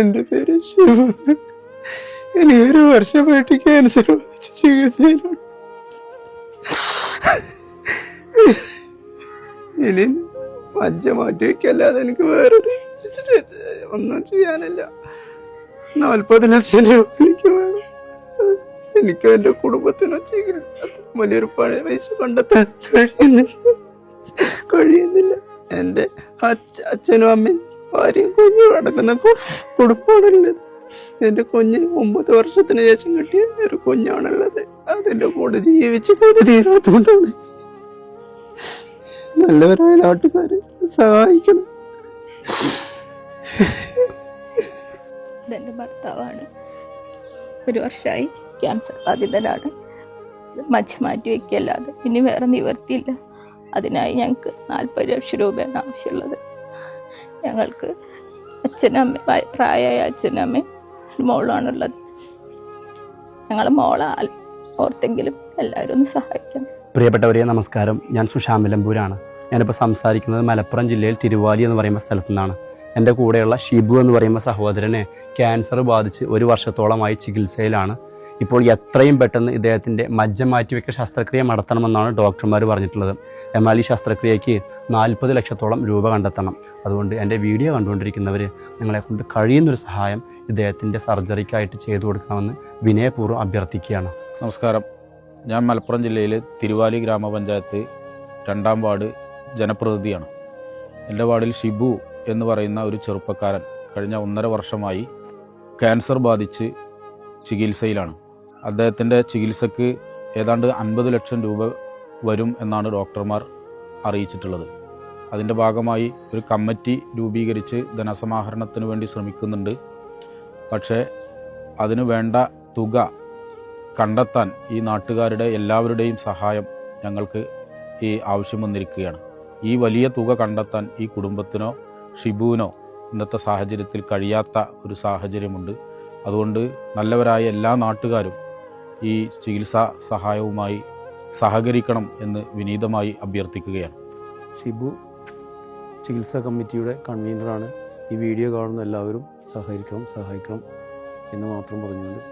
എൻ്റെ പേര് ശിവ. ഇനി 1 വർഷമായിട്ട് ക്യാൻസർ ബാധിച്ച് ചികിത്സയിലാണ്. ഇനി മജ്ജ മാറ്റി വയ്ക്കല്ലാതെ എനിക്ക് വേറൊരു ഒന്നും ചെയ്യാനില്ല. 40 ലക്ഷം രൂപ എനിക്ക് വേണം. എനിക്ക് എൻ്റെ കുടുംബത്തിനോ വലിയൊരു പഴയ പൈസ കണ്ടെത്താൻ കഴിയുന്നില്ല. എൻ്റെ അച്ഛനും അമ്മയും ഭാര്യയും കുഞ്ഞും അടക്കുന്ന കുടുംബമാണുള്ളത്. എൻ്റെ കുഞ്ഞ് 9 വർഷത്തിന് ശേഷം കിട്ടിയ ഒരു കുഞ്ഞാണുള്ളത്. അതിൻ്റെ കൂടെ ജീവിച്ച് കൊതി തീരാത്തതുകൊണ്ടാണ്. നല്ലവരായ നാട്ടുകാര് സഹായിക്കണം. ഇതെൻ്റെ ഭർത്താവാണ്. 1 വർഷമായി ക്യാൻസർ ബാധിതനാണ്. മജ്ജ മാറ്റി വയ്ക്കല്ലാതെ ഇനി വേറെ നിവർത്തിയില്ല. അതിനായി ഞങ്ങൾക്ക് 40 ലക്ഷം രൂപയാണ് ആവശ്യമുള്ളത്. ഞങ്ങൾക്ക് അച്ഛനമ്മ, പ്രായമായ അച്ഛനമ്മയും മോളാണുള്ളത്. ഞങ്ങളെ മോളെ ഓർത്തെങ്കിലും എല്ലാവരും ഒന്ന് സഹായിക്കണം. പ്രിയപ്പെട്ടവരെ നമസ്കാരം. ഞാൻ സുഷാമിലമ്പൂരാണ്. ഞാനിപ്പോൾ സംസാരിക്കുന്നത് മലപ്പുറം ജില്ലയിൽ തിരുവാലി എന്ന് പറയുന്ന സ്ഥലത്തു നിന്നാണ്. എൻ്റെ കൂടെയുള്ള ഷിബു എന്ന് പറയുന്ന സഹോദരനെ ക്യാൻസർ ബാധിച്ച് 1 വർഷത്തോളമായി ചികിത്സയിലാണ്. ഇപ്പോൾ എത്രയും പെട്ടെന്ന് ഇദ്ദേഹത്തിൻ്റെ മജ്ജ മാറ്റിവെക്കൽ ശസ്ത്രക്രിയ നടത്തണമെന്നാണ് ഡോക്ടർമാർ പറഞ്ഞിട്ടുള്ളത്. എന്നാൽ ഈ ശസ്ത്രക്രിയയ്ക്ക് 40 ലക്ഷത്തോളം രൂപ കണ്ടെത്തണം. അതുകൊണ്ട് എൻ്റെ വീഡിയോ കണ്ടുകൊണ്ടിരിക്കുന്നവർ നിങ്ങളെക്കൊണ്ട് കഴിയുന്നൊരു സഹായം ഇദ്ദേഹത്തിൻ്റെ സർജറിക്കായിട്ട് ചെയ്തു കൊടുക്കണമെന്ന് വിനയപൂർവ്വം അഭ്യർത്ഥിക്കുകയാണ്. നമസ്കാരം. ഞാൻ മലപ്പുറം ജില്ലയിൽ തിരുവാലി ഗ്രാമപഞ്ചായത്ത് 2ാം വാർഡ് ജനപ്രതിനിധിയാണ്. എൻ്റെ വാർഡിൽ ഷിബു എന്ന് പറയുന്ന ഒരു ചെറുപ്പക്കാരൻ കഴിഞ്ഞ 1.5 വർഷമായി ക്യാൻസർ ബാധിച്ച് ചികിത്സയിലാണ്. അദ്ദേഹത്തിൻ്റെ ചികിത്സക്ക് ഏതാണ്ട് 50 ലക്ഷം രൂപ വരും എന്നാണ് ഡോക്ടർമാർ അറിയിച്ചിട്ടുള്ളത്. അതിൻ്റെ ഭാഗമായി ഒരു കമ്മിറ്റി രൂപീകരിച്ച് ധനസമാഹരണത്തിന് വേണ്ടി ശ്രമിക്കുന്നുണ്ട്. പക്ഷേ അതിനു വേണ്ട തുക കണ്ടെത്താൻ ഈ നാട്ടുകാരുടെ എല്ലാവരുടെയും സഹായം ഞങ്ങൾക്ക് ഈ ആവശ്യം വന്നിരിക്കുകയാണ്. ഈ വലിയ തുക കണ്ടെത്താൻ ഈ കുടുംബത്തിനോ ഷിബുവിനോ ഇന്നത്തെ സാഹചര്യത്തിൽ കഴിയാത്ത ഒരു സാഹചര്യമുണ്ട്. അതുകൊണ്ട് നല്ലവരായ എല്ലാ നാട്ടുകാരും ഈ ചികിത്സാ സഹായവുമായി സഹകരിക്കണം എന്ന് വിനീതമായി അഭ്യർത്ഥിക്കുകയാണ്. ഷിബു ചികിത്സാ കമ്മിറ്റിയുടെ കൺവീനറാണ്. ഈ വീഡിയോ കാണുന്ന എല്ലാവരും സഹായിക്കണം എന്ന് മാത്രം പറഞ്ഞുകൊണ്ട്